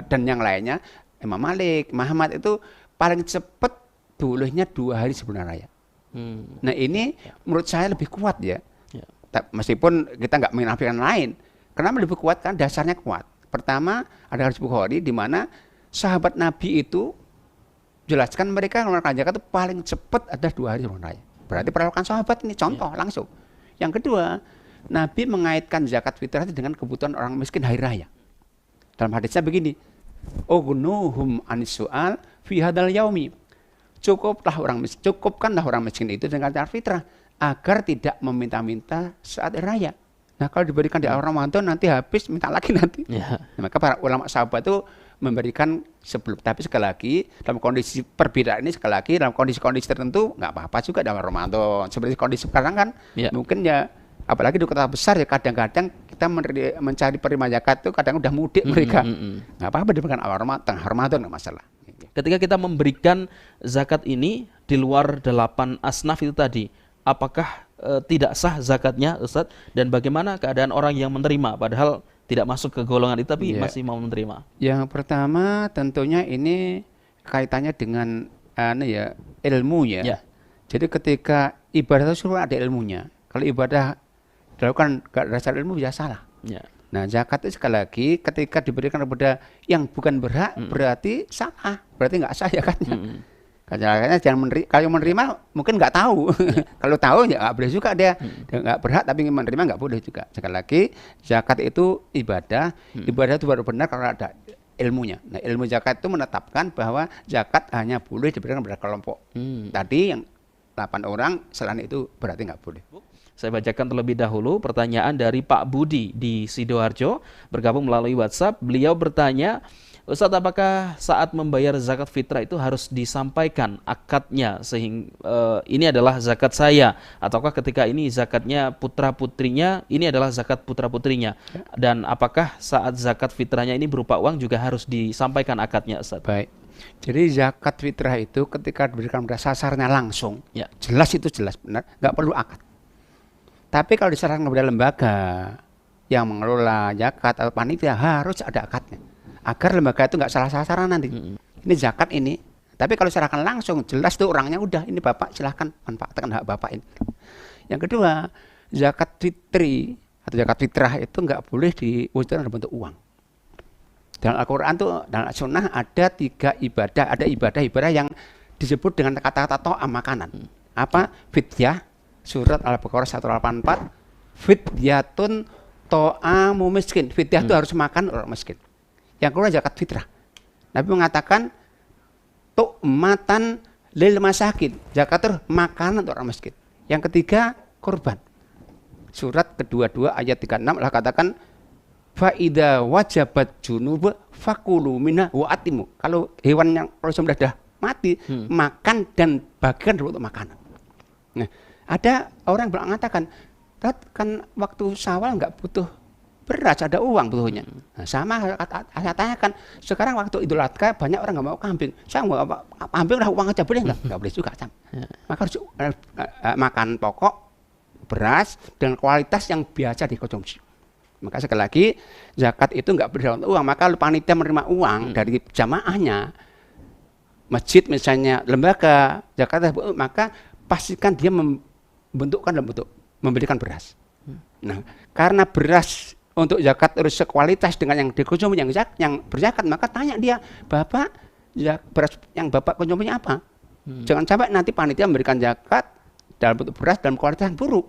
dan yang lainnya, Imam Malik, Muhammad itu paling cepat bolehnya 2 hari sebelum raya. Nah ini menurut saya lebih kuat ya. Meskipun kita nggak menafikan lain. Kenapa lebih kuat? Kan dasarnya kuat. Pertama ada hadis Bukhari di mana sahabat Nabi itu jelaskan mereka mengeluarkan zakat itu paling cepat ada 2 hari sebelum raya. Berarti perlakuan sahabat ini contoh langsung. Yang kedua, Nabi mengaitkan zakat fitrah dengan kebutuhan orang miskin hari raya. Dalam hadisnya begini, "Ughnuhum anis su'al fi hadzal yaumi." Cukupkanlah orang miskin itu dengan zakat fitrah agar tidak meminta-minta saat raya. Nah, kalau diberikan di awal Ramadan nanti habis minta lagi nanti. Nah, maka para ulama sahabat itu memberikan sebelum. Tapi sekali lagi dalam kondisi perbedaan ini sekali lagi dalam kondisi-kondisi tertentu nggak apa-apa juga dalam Ramadan. Seperti kondisi sekarang kan mungkin ya apalagi di kota besar ya kadang-kadang kita mencari penerima zakat itu kadang udah mudik mereka. Nggak apa-apa diberikan awal Ramadan, tengah Ramadan nggak masalah. Ketika kita memberikan zakat ini di luar 8 asnaf itu tadi, apakah tidak sah zakatnya, Ustaz? Dan bagaimana keadaan orang yang menerima padahal tidak masuk ke golongan itu tapi masih mau menerima? Yang pertama tentunya ini kaitannya dengan ilmu ya. Jadi ketika ibadah itu ada ilmunya. Kalau ibadah dilakukan nggak dasar ilmu bisa salah. Ya. Nah, zakat itu sekali lagi ketika diberikan kepada yang bukan berhak berarti salah, berarti nggak sah zakatnya. Karena jangan kalau menerima mungkin nggak tahu, kalau tahu ya nggak boleh juga dia nggak berhak tapi menerima nggak boleh juga. Sekali lagi zakat itu ibadah, ibadah itu baru benar kalau ada ilmunya. Nah, ilmu zakat itu menetapkan bahwa zakat hanya boleh diberikan kepada kelompok. Tadi yang 8 orang, selain itu berarti nggak boleh. Saya bacakan terlebih dahulu pertanyaan dari Pak Budi di Sidoarjo, bergabung melalui WhatsApp. Beliau bertanya, Ustadz, apakah saat membayar zakat fitrah itu harus disampaikan akadnya sehingga ini adalah zakat saya, ataukah ketika ini zakatnya putra-putrinya, ini adalah zakat putra-putrinya, dan apakah saat zakat fitrahnya ini berupa uang juga harus disampaikan akadnya, Ustadz? Baik. Jadi zakat fitrah itu ketika diberikan pada sasarannya langsung, Ya. jelas itu jelas benar, nggak perlu akad. Tapi kalau disarankan kepada lembaga yang mengelola zakat atau panitia harus ada akadnya, agar lembaga itu nggak salah sasaran nanti. Ini zakat ini. Tapi kalau diserahkan langsung, jelas tuh orangnya udah, ini Bapak silahkan manfaatkan hak Bapak ini. Yang kedua, zakat fitri atau zakat fitrah itu nggak boleh diwujudkan dalam bentuk uang. Dalam Al-Quran tuh, dalam Sunnah ada 3 ibadah, ada ibadah-ibadah yang disebut dengan kata-kata to'am makanan. Apa? Fidyah, surat Al-Baqarah 184, fidyatun to'amu miskin. Fidyah itu harus makan orang miskin. Yang kedua zakat fitrah. Nabi mengatakan tu'matan lil masakin. Zakat itu makanan untuk orang miskin. Yang ketiga kurban. Surat kedua-dua ayat 36 Allah katakan fa idza wajabat junub fakulu minha wa atimu. Kalau hewan yang kalau sudah mati, makan dan bagian untuk makanan. Nah, ada orang yang mengatakan, kan waktu Syawal nggak butuh beras, ada uang butuhnya. Nah, sama saya tanyakan, sekarang waktu Idul Adha banyak orang nggak mau kambing. Saya mau kambing udah uang aja boleh nggak? Nggak boleh juga. Maka harus makan pokok, beras dengan kualitas yang biasa dikonsumsi. Maka sekali lagi zakat itu nggak berdasarkan uang. Maka kalau panitia menerima uang dari jamaahnya, masjid misalnya, lembaga zakat, maka pastikan dia membentukkan dalam bentuk memberikan beras. Nah, karena beras untuk zakat harus sekualitas dengan yang dikonsumsi yang berzakat, maka tanya dia, Bapak beras yang Bapak konsumsi apa? Jangan sampai nanti panitia memberikan zakat dalam bentuk beras dalam kualitas yang buruk.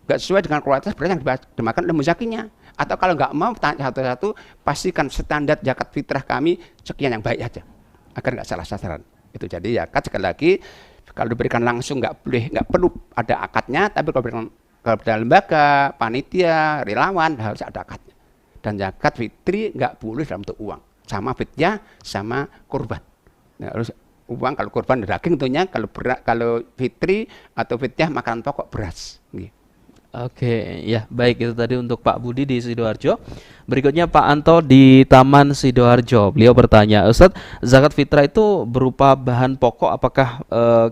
Nggak sesuai dengan kualitas beras yang dimakan oleh muzakinya. Atau kalau nggak mau tanya satu-satu, pastikan standar zakat fitrah kami sekian yang baik aja, agar nggak salah sasaran. Itu jadi zakat sekali lagi kalau diberikan langsung nggak perlu ada akadnya, tapi kalau diberikan kepada lembaga, panitia, relawan harus ada akadnya. Dan zakat fitri nggak boleh dalam bentuk uang, sama fidyah, sama kurban. Nah, harus uang kalau kurban daging tentunya, kalau fitri atau fidyah makanan pokok beras. Oke, ya baik, itu tadi untuk Pak Budi di Sidoarjo. Berikutnya Pak Anto di Taman Sidoarjo. Beliau bertanya, Ustadz, zakat fitrah itu berupa bahan pokok, apakah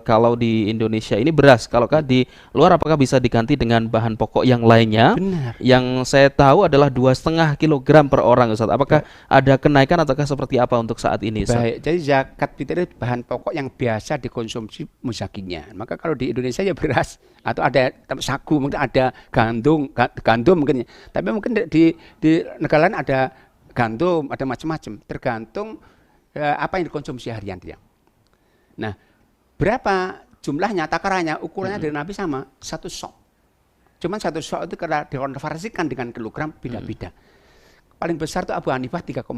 kalau di Indonesia ini beras, kalaukah di luar apakah bisa diganti dengan bahan pokok yang lainnya? Benar. Yang saya tahu adalah 2,5 kilogram per orang, Ustadz. Apakah ada kenaikan ataukah seperti apa untuk saat ini, Ustadz? Baik, jadi zakat fitrah itu bahan pokok yang biasa dikonsumsi muzakinya. Maka kalau di Indonesia ya beras, atau ada sagu, mungkin ada gandum mungkin ya. Tapi mungkin di negara lain ada gandum, ada macam-macam, tergantung apa yang dikonsumsi harian dia. Nah, berapa jumlahnya, takarannya, ukurannya dari Nabi sama, 1 sok. Cuman 1 sok itu kalau dikonversikan dengan kilogram beda-beda. Paling besar itu Abu Hanifah 3,8.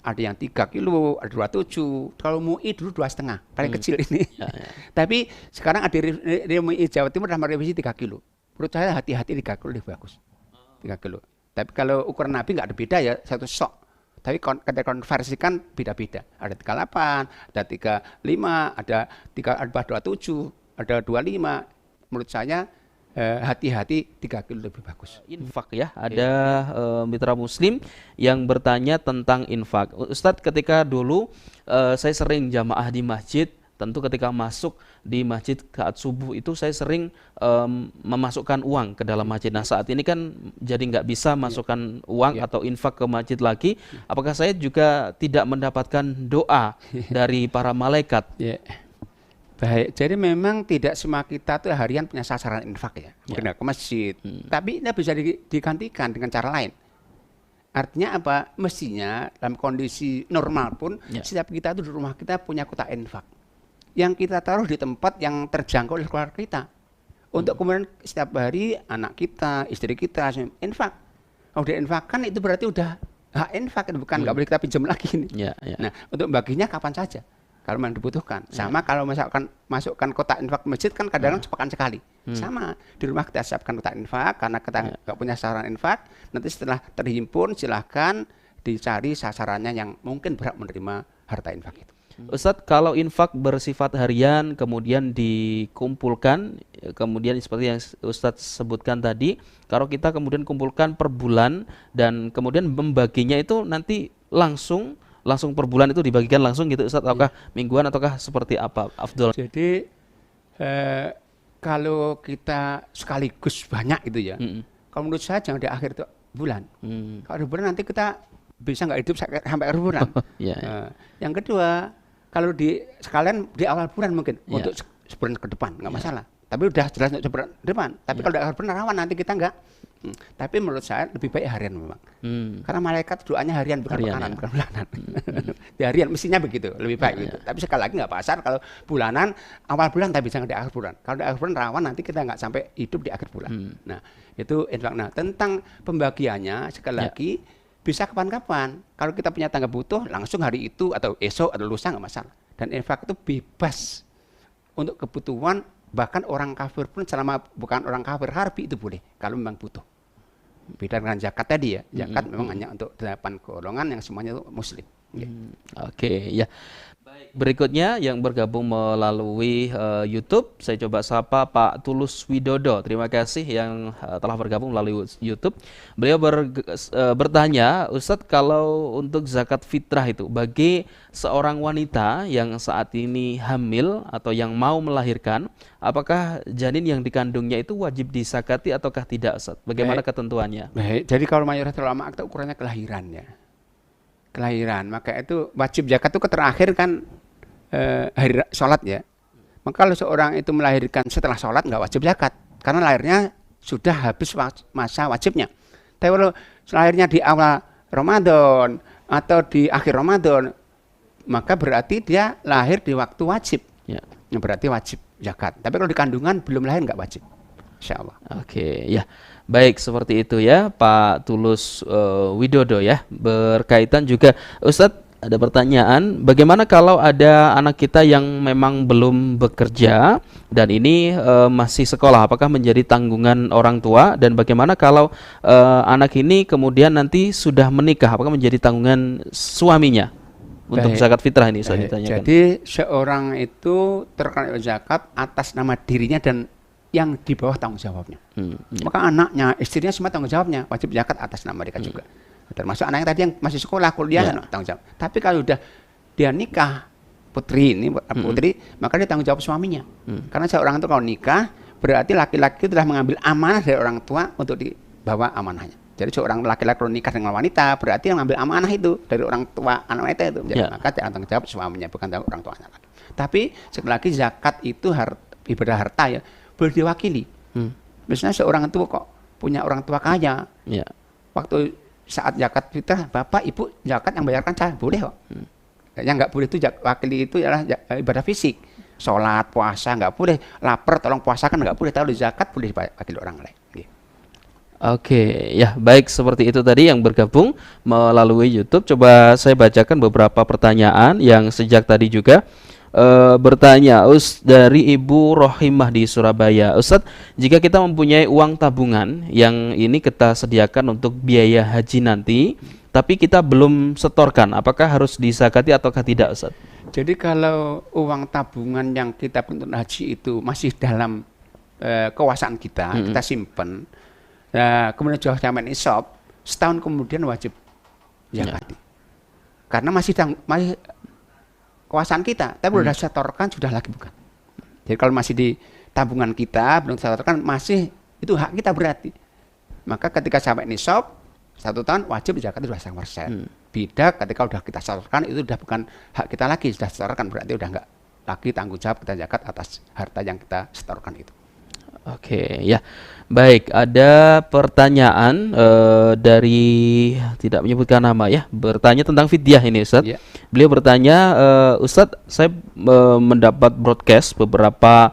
Ada yang 3 kilo, ada 27. Kalau MUI dulu 2,5, paling kecil ini. Tapi sekarang ada MUI Jawa Timur dalam revisi 3 kilo. Menurut saya hati-hati 3 kilo lebih bagus. 3 kilo. Tapi kalau ukuran Nabi nggak ada beda ya, 1 sok. Tapi ketika konversikan beda-beda. Ada 38, ada 35, ada 27, ada 25. Menurut saya hati-hati 3 kilo lebih bagus. Infak ya, ada mitra muslim yang bertanya tentang infak. Ustadz, ketika dulu saya sering jamaah di masjid, tentu ketika masuk di masjid saat subuh itu saya sering memasukkan uang ke dalam masjid. Nah, saat ini kan jadi nggak bisa masukkan uang atau infak ke masjid lagi. Apakah saya juga tidak mendapatkan doa dari para malaikat? Baik, jadi memang tidak semua kita tuh harian punya sasaran infak ya, mungkin ke masjid. Tapi ini bisa digantikan dengan cara lain. Artinya apa? Mestinya dalam kondisi normal pun setiap kita itu di rumah kita punya kotak infak yang kita taruh di tempat yang terjangkau oleh keluarga kita. Untuk kemudian setiap hari anak kita, istri kita infak. Kalau dia infakkan itu berarti udah hak infak, bukan nggak boleh kita pinjam lagi ini. Nah, untuk baginya kapan saja kalau memang dibutuhkan. Sama kalau misalkan masukkan kotak infak masjid kan kadang-kadang sepekan sekali. Sama di rumah kita siapkan kotak infak karena kita nggak punya sasaran infak. Nanti setelah terhimpun silahkan dicari sasarannya yang mungkin berhak menerima harta infak itu. Ustadz, kalau infak bersifat harian kemudian dikumpulkan, kemudian seperti yang Ustadz sebutkan tadi, kalau kita kemudian kumpulkan per bulan dan kemudian membaginya itu nanti langsung per bulan itu dibagikan langsung gitu Ustadz, ataukah mingguan ataukah seperti apa Afdol? Jadi kalau kita sekaligus banyak itu ya, kalau menurut saya jangan di akhir bulan. Kalau di bulan nanti kita bisa nggak hidup sampai akhir bulan. Yang kedua, kalau sekalian di awal bulan mungkin untuk sebulan ke depan nggak masalah. Tapi udah jelas untuk sebulan ke depan. Tapi kalau di akhir bulan rawan nanti kita nggak. Tapi menurut saya lebih baik harian memang. Karena malaikat doanya harian bukan bulanan, bukan bulanan. Di harian mestinya begitu, lebih baik gitu. Tapi sekali lagi nggak pasar kalau bulanan awal bulan tapi jangan di akhir bulan. Kalau di akhir bulan rawan nanti kita nggak sampai hidup di akhir bulan. Nah itu infak. Nah tentang pembagiannya sekali lagi bisa kapan-kapan. Kalau kita punya tangga butuh langsung hari itu atau esok atau lusa nggak masalah. Dan infak itu bebas untuk kebutuhan, bahkan orang kafir pun selama bukan orang kafir harbi itu boleh kalau memang butuh. Beda dengan zakat tadi ya. Zakat memang hanya untuk 8 golongan yang semuanya itu muslim. Oke, ya. Baik, berikutnya yang bergabung melalui YouTube, saya coba sapa Pak Tulus Widodo. Terima kasih yang telah bergabung melalui YouTube. Beliau bertanya, Ustadz, kalau untuk zakat fitrah itu bagi seorang wanita yang saat ini hamil atau yang mau melahirkan, apakah janin yang dikandungnya itu wajib disakati ataukah tidak, Ustadz? Bagaimana ketentuannya? Baik, jadi kalau mayoritas ulama itu ukurannya kelahiran ya. Kelahiran, maka itu wajib zakat itu terakhir kan hari sholat ya. Maka kalau seorang itu melahirkan setelah sholat nggak wajib zakat karena lahirnya sudah habis masa wajibnya. Tapi kalau lahirnya di awal Ramadan atau di akhir Ramadan, maka berarti dia lahir di waktu wajib. Berarti wajib zakat. Tapi kalau di kandungan belum lahir nggak wajib. Insya Allah. Oke, ya. Baik, seperti itu ya Pak Tulus Widodo ya. Berkaitan juga, Ustadz, ada pertanyaan, bagaimana kalau ada anak kita yang memang belum bekerja dan ini masih sekolah, apakah menjadi tanggungan orang tua? Dan bagaimana kalau anak ini kemudian nanti sudah menikah, apakah menjadi tanggungan suaminya untuk zakat fitrah ini? Saya ditanyakan. Jadi seorang itu terkena zakat atas nama dirinya dan yang di bawah tanggung jawabnya. Maka anaknya, istrinya semua tanggung jawabnya, wajib zakat atas nama mereka juga. Termasuk anak yang tadi yang masih sekolah, kuliah, tanggung jawab. Tapi kalau udah dia nikah, putri, maka dia tanggung jawab suaminya. Karena seorang itu kalau nikah, berarti laki-laki telah mengambil amanah dari orang tua untuk dibawa amanahnya. Jadi seorang laki-laki kalau nikah dengan wanita, berarti mengambil amanah itu dari orang tua anak wanita itu. Maka tanggung jawab suaminya, bukan orang tuanya. Tapi sekali lagi zakat itu ibadah harta ya, boleh diwakili. Misalnya seorang itu kok punya orang tua kaya, waktu saat zakat fitrah, bapak ibu zakat yang bayarkan saya, boleh kok. Yang nggak boleh itu wakili itu adalah ibadah fisik, sholat, puasa nggak boleh, lapar tolong puasakan nggak boleh, kalau zakat boleh diwakili orang lain. Oke, ya baik, seperti itu tadi yang bergabung melalui YouTube. Coba saya bacakan beberapa pertanyaan yang sejak tadi juga bertanya dari Ibu Rohimah di Surabaya. Ustadz, jika kita mempunyai uang tabungan yang ini kita sediakan untuk biaya haji nanti, tapi kita belum setorkan, apakah harus disakati ataukah tidak, Ustadz? Jadi kalau uang tabungan yang kita untuk haji itu masih dalam kekuasaan kita, kita simpen, kemudian sudah sampai nisab, setahun kemudian wajib zakati. Karena masih kekuasaan kita, tapi sudah setorkan sudah lagi bukan. Jadi kalau masih di tabungan kita belum setorkan, masih itu hak kita berarti. Maka ketika sampai nisab 1 tahun wajib zakat itu 100%. Beda ketika sudah kita setorkan itu sudah bukan hak kita lagi, sudah setorkan berarti sudah enggak lagi tanggung jawab kita zakat atas harta yang kita setorkan itu. Oke, ya. Baik, ada pertanyaan dari tidak menyebutkan nama ya, bertanya tentang fidyah ini Ustadz. Ya. Beliau bertanya, Ustadz, saya mendapat broadcast beberapa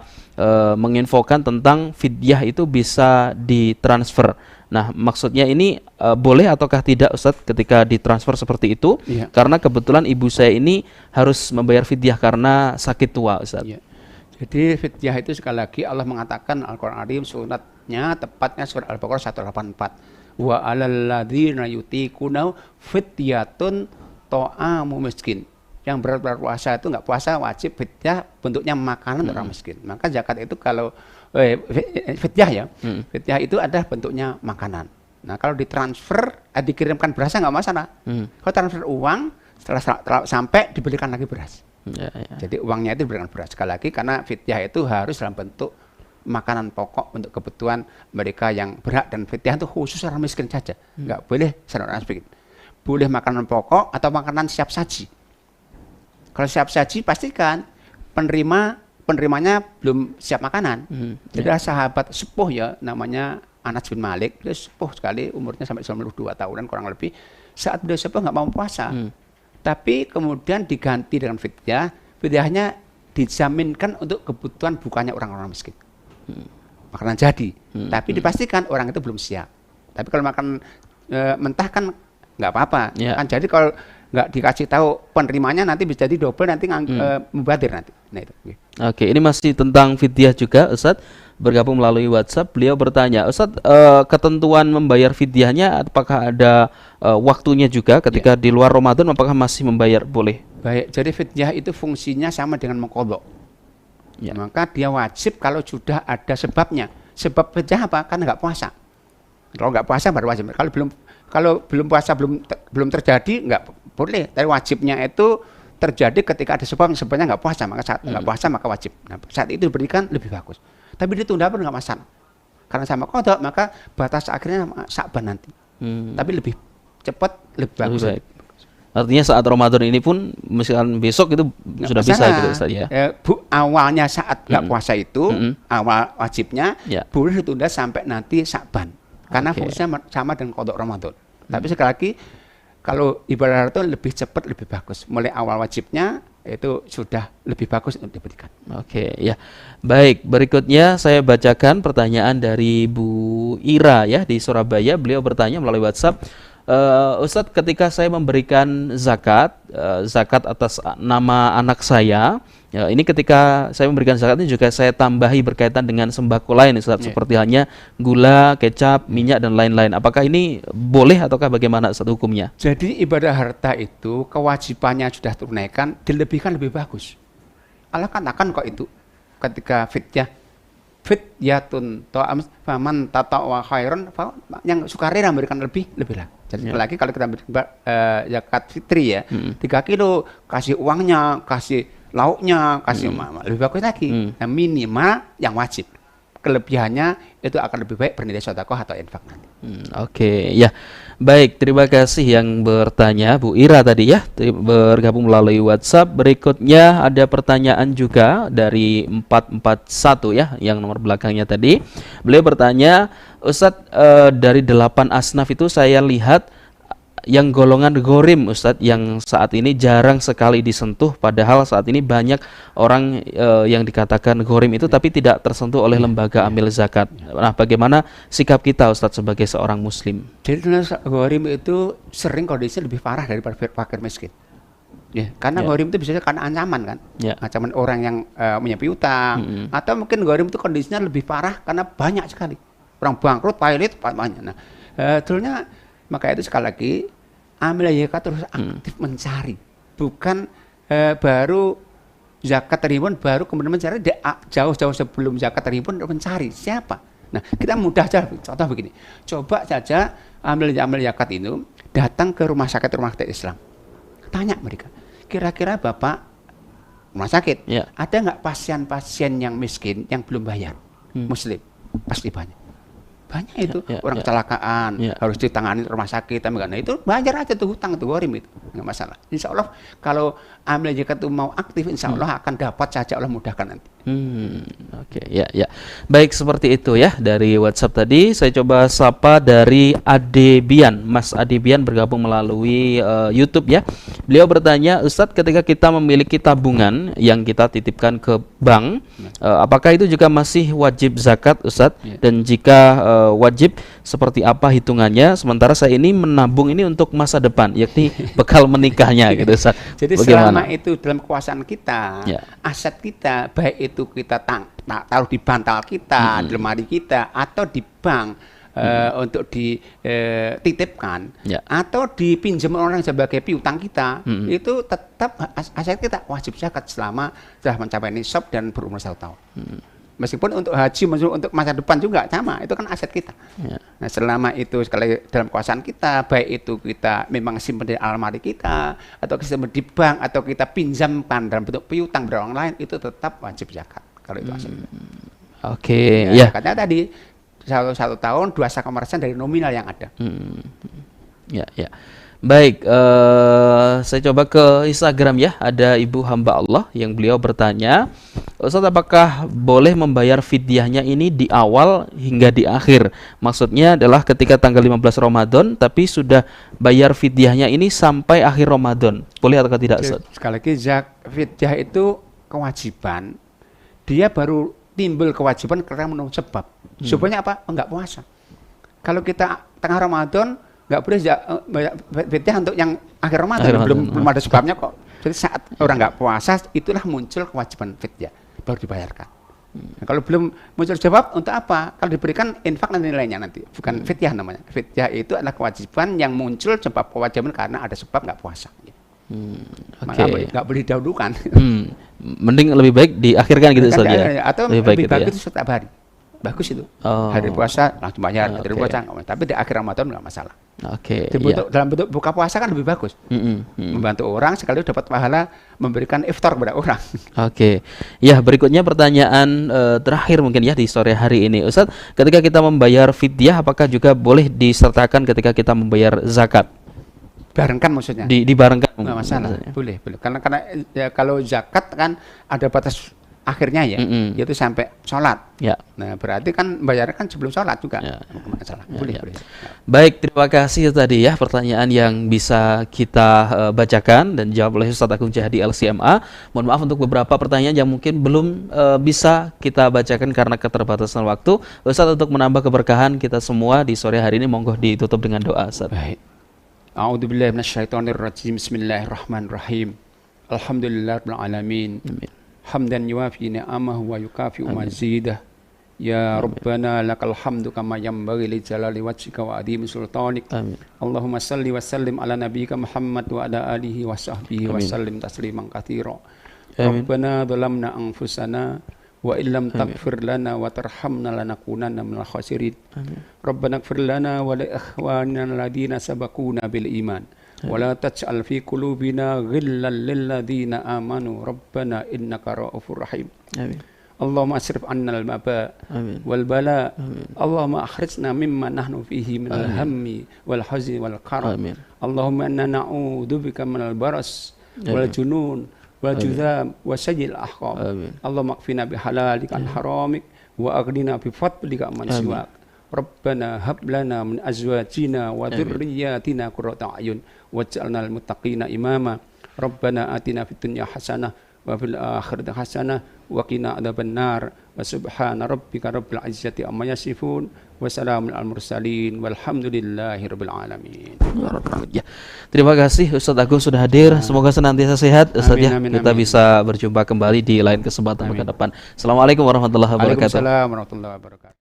menginfokan tentang fidyah itu bisa ditransfer. Nah, maksudnya ini boleh ataukah tidak Ustadz ketika ditransfer seperti itu? Ya. Karena kebetulan ibu saya ini harus membayar fidyah karena sakit tua, Ustadz. Ya. Jadi fidyah itu sekali lagi Allah mengatakan Al-Qur'an Karim suratnya tepatnya surat Al-Baqarah 184. Wa 'alal ladzina yutiquna fidyatun ta'amu miskin. Yang berat puasa itu enggak puasa wajib fidyah bentuknya makanan orang miskin. Maka zakat itu kalau fidyah ya. Fidyah itu ada bentuknya makanan. Nah, kalau ditransfer dikirimkan beras enggak masalah. Kalau transfer uang setelah sampai dibelikan lagi beras. Ya, ya. Jadi uangnya itu diberikan beras sekali lagi karena fidyah itu harus dalam bentuk makanan pokok untuk kebutuhan mereka yang berhak, dan fidyah itu khusus orang miskin saja, nggak boleh orang miskin. Boleh makanan pokok atau makanan siap saji. Kalau siap saji pastikan penerimanya belum siap makanan. Jadi ada sahabat sepuh ya namanya Anas bin Malik, dia sepuh sekali umurnya sampai 92 tahunan kurang lebih. Saat beliau sepuh nggak mau puasa. Tapi kemudian diganti dengan fidyah, fidyahnya dijaminkan untuk kebutuhan bukannya orang-orang miskin. Makanan jadi, tapi dipastikan orang itu belum siap. Tapi kalau makan mentah kan nggak apa-apa. Ya. Kan jadi kalau nggak dikasih tahu penerimanya nanti bisa jadi double nanti mubadir nanti. Nah itu. Oke, ini masih tentang fidyah juga, Ustadz. Bergabung melalui WhatsApp, beliau bertanya, Ustadz, ketentuan membayar fidyahnya apakah ada waktunya juga ketika di luar Ramadan, apakah masih membayar boleh? Baik, jadi fidyah itu fungsinya sama dengan mengqadha. Ya. Maka dia wajib kalau sudah ada sebabnya. Sebab fidyah apa? Karena nggak puasa. Kalau nggak puasa baru wajib. Kalau belum puasa belum terjadi nggak boleh. Tapi wajibnya itu terjadi ketika ada sebabnya nggak puasa, maka saat nggak puasa maka wajib. Nah, saat itu diberikan lebih bagus. Tapi ditunda pun nggak masalah. Karena sama qadha maka batas akhirnya Sya'ban nanti. Tapi lebih cepat lebih bagus. Baik. Artinya saat Ramadan ini pun misalkan besok itu nggak sudah masalah. bisa gitu Ustaz ya. Awalnya saat nggak puasa itu awal wajibnya Ya. boleh ditunda sampai nanti Sya'ban. Karena Oke. fungsinya sama dengan qadha Ramadan. Tapi sekali lagi kalau ibadah itu lebih cepat lebih bagus. Mulai awal wajibnya itu sudah lebih bagus untuk diberikan. Oke, ya. Baik, berikutnya saya bacakan pertanyaan dari Bu Ira ya di Surabaya. Beliau bertanya melalui WhatsApp, Ustadz, ketika saya memberikan zakat atas nama anak saya, ya, ini ketika saya memberikan zakat ini juga saya tambahi berkaitan dengan sembako lain, Ustadz, seperti hanya gula, kecap, minyak dan lain-lain. Apakah ini boleh ataukah bagaimana Ustadz hukumnya? Jadi ibadah harta itu kewajibannya sudah tunaikan, dilebihkan lebih bagus. Allah katakan kok itu ketika fidyatun ta'am faman tatawwa khairan, yang sukarela memberikan lebih lah. Jadi lagi kalau kita berikan zakat fitri ya, 3 kilo kasih uangnya, kasih lauknya, kasih lebih bagus lagi. Nah, minimal yang wajib. Kelebihannya itu akan lebih baik bernilai sedekah atau infak nanti. Oke, ya. Baik, terima kasih yang bertanya Bu Ira tadi ya, bergabung melalui WhatsApp. Berikutnya ada pertanyaan juga dari 441 ya, yang nomor belakangnya tadi. Beliau bertanya, Ustadz, dari 8 asnaf itu saya lihat yang golongan ghorim, Ustadz, yang saat ini jarang sekali disentuh, padahal saat ini banyak orang yang dikatakan ghorim itu tapi tidak tersentuh oleh lembaga amil zakat. Nah, bagaimana sikap kita, Ustadz, sebagai seorang muslim? Jadi ghorim itu sering kondisinya lebih parah daripada fakir miskin. Ya, karena ghorim itu bisa karena ancaman kan, ancaman orang yang punya piutang, atau mungkin ghorim itu kondisinya lebih parah karena banyak sekali orang bangkrut, pailit, banyak. Nah, sebetulnya maka itu sekali lagi amil zakat terus aktif mencari, bukan baru zakat terhimpun baru kemudian mencari, jauh-jauh sebelum zakat terhimpun mencari siapa. Nah, kita mudah saja, contoh begini, coba saja amil zakat itu datang ke rumah sakit Islam, tanya mereka, kira-kira Bapak rumah sakit ada nggak pasien-pasien yang miskin yang belum bayar, muslim? Pasti banyak. Banyak itu orang kecelakaan harus ditangani di rumah sakit, nah itu bayar aja tuh hutang itu gharim itu, nggak masalah. Insya Allah kalau amil zakat itu mau aktif, insya Allah akan dapat saja, Allah mudahkan nanti. Oke, ya. Baik, seperti itu ya dari WhatsApp tadi. Saya coba sapa dari Ade Bian, Mas Ade Bian bergabung melalui YouTube ya. Beliau bertanya, Ustadz, ketika kita memiliki tabungan yang kita titipkan ke bank, apakah itu juga masih wajib zakat, Ustadz? Dan jika wajib, seperti apa hitungannya? Sementara saya ini menabung ini untuk masa depan, yakni bekal menikahnya gitu, Ustadz. Jadi bagaimana? Selama itu dalam kekuasaan kita, aset kita, baik itu kita taruh di bantal kita, di lemari kita, atau di bank untuk dititipkan, atau dipinjam orang sebagai piutang kita, itu tetap aset kita wajib zakat selama sudah mencapai nisab dan berumur 1 tahun. Meskipun untuk haji, untuk masa depan juga sama, itu kan aset kita. Nah, selama itu sekali dalam kekuasaan kita, baik itu kita memang simpan di almari kita, atau kita simpan di bank, atau kita pinjamkan dalam bentuk piutang dari orang lain, itu tetap wajib zakat. Kalau itu aset kita. Oke, Katanya tadi 1 tahun 2,5% dari nominal yang ada. Ya. Baik, saya coba ke Instagram ya. Ada Ibu Hamba Allah yang beliau bertanya, Ustaz, apakah boleh membayar fidyahnya ini di awal hingga di akhir? Maksudnya adalah ketika tanggal 15 Ramadan, tapi sudah bayar fidyahnya ini sampai akhir Ramadan. Boleh atau tidak, Ustaz? Sekali lagi, fidyah itu kewajiban. Dia baru timbul kewajiban karena menunggu sebab. Sebabnya apa? Enggak puasa. Kalau kita tengah Ramadan, nggak boleh fidyah untuk yang akhir Ramadan, belum ada sebabnya kok. Jadi saat orang nggak puasa, itulah muncul kewajiban fidyah, baru dibayarkan. Nah, kalau belum muncul sebab, untuk apa? Kalau diberikan infak nanti nilainya nanti, bukan fidyah namanya. Fidyah itu adalah kewajiban yang muncul sebab kewajiban karena ada sebab nggak puasa. Maka nggak boleh didahulukan. Mending lebih baik diakhirkan gitu saja. Atau lebih bagus itu setiap hari. Bagus itu. Hari puasa langsung bayar, hari puasa nggak masalah. Tapi di akhir Ramadan nggak masalah. Dalam bentuk buka puasa kan lebih bagus. Membantu orang sekali dapat pahala memberikan iftar kepada orang. Ya, berikutnya pertanyaan terakhir mungkin ya di sore hari ini, Ustadz. Ketika kita membayar fidyah, apakah juga boleh disertakan ketika kita membayar zakat? Barengkan maksudnya? Dibarengkan. Nggak masalah. Boleh. Karena ya, kalau zakat kan ada batas akhirnya ya, yaitu sampai sholat. Nah, berarti kan bayarnya kan sebelum sholat juga. Masalah. Boleh. Baik, terima kasih tadi ya pertanyaan yang bisa kita bacakan dan jawab oleh Ustadz Agung Jahadi LCMA. Mohon maaf untuk beberapa pertanyaan yang mungkin belum bisa kita bacakan karena keterbatasan waktu. Ustadz, untuk menambah keberkahan kita semua di sore hari ini, monggo ditutup dengan doa, Ustadz. Baik. A'udzubillahi minasyaitonirrajim. Bismillahirrahmanirrahim. Alhamdulillahirabbil alamin. Hamdan yuwafi ni'amahu wa yukafi'u mazidah. Ya Rabbana lakal hamdu kama yanbaghi li jalali wajhika wa adhimi sultanik. Allahumma salli wa sallim ala nabiyyika Muhammad wa ala alihi wa sahbihi wa sallim tasliman katsira. Rabbana dhalamna anfusana wa illam taghfir lana wa tarhamna lanakunanna minal khasirin. Rabbana ighfir lana wa li ikhwanina alladhina sabaquna bil iman. ولا تجعل في قلوبنا غلا للذين آمنوا ربنا إنك رؤوف رحيم. اللهم اصرف عنا الوباء والبلاء. اللهم أخرجنا مما نحن فيه من الهم والحزن والكرب. اللهم إنا نعوذ بك من البرص والجنون والجذام وسيء الأحقاب. اللهم اكفنا بحلالك عن حرامك وأغننا بفضلك عمن سواك. Rabbana hab lana min azwajina wa dzurriyyatina qurrata a'yun waj'alna lil muttaqina imama. Rabbana atina fid dunya hasanah wa fil akhirati hasanah wa qina adzabannar. Wa subhana rabbika rabbil izzati amma yasifun wa salamun al mursalin walhamdulillahi rabbil alamin. Terima kasih Ustadz Agung sudah hadir. Semoga senantiasa sehat Ustadz ya. Kita bisa berjumpa kembali di lain kesempatan ke depan. Assalamualaikum warahmatullahi wabarakatuh. Waalaikumsalam warahmatullahi wabarakatuh.